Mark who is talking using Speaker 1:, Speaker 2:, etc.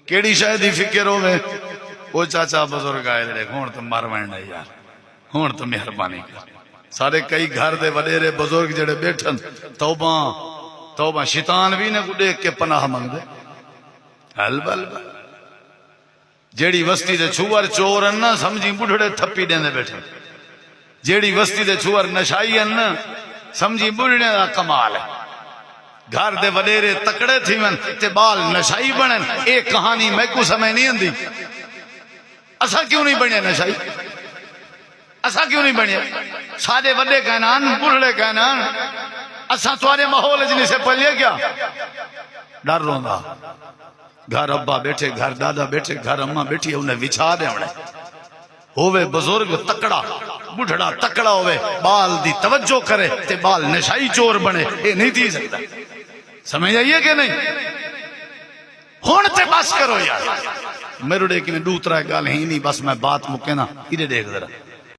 Speaker 1: کیڑی شاید دی فکر ہوئے وہ چاچا بزرگ آئے دیکھ ہون تو مر وینڈا یار ہون تو مہربانی کر سارے کئی گھر دے وڈیرے بزرگ جڑے بیٹھن توبہ شیطان بھی نے کو دیکھ کے پناہ منگ دے حل بل بل جیڑی وستی دے چھوار چور ان سمجھی بڑھڑے تھپی دیندے بیٹھے جیڑی وستی دے چھوار نشائی ان سمجھی بڑھڑے دا کمال ہے گھر دے وڈیرے تکڑے تھی من تے بال نشائی بنن ایک کہانی میں کو سمجھ نہیں اندی اسا کیوں نہیں بنے نشائی اسا کیوں نہیں بنے سادے وڈے کہنان بڑھڑے کہنان اسا توارے ماحول جنی سے پلے کیا ڈر روندا گھر ابا بیٹھے گھر دادا بیٹھے گھر اماں بیٹھی انہیں وچھا دے ہوئے بزرگ تکڑا بڑھڑا تکڑا ہوئے بال دی توجہ کرے تے بال نشائی چور بنے اے نہیں تھی سکتا سمجھ آئیے کہ نہیں ہون تے بس کرو یار میرے ڈے کی میں دوترا گال ہی نہیں بس میں بات مکے نا ادھے دیکھ ذرا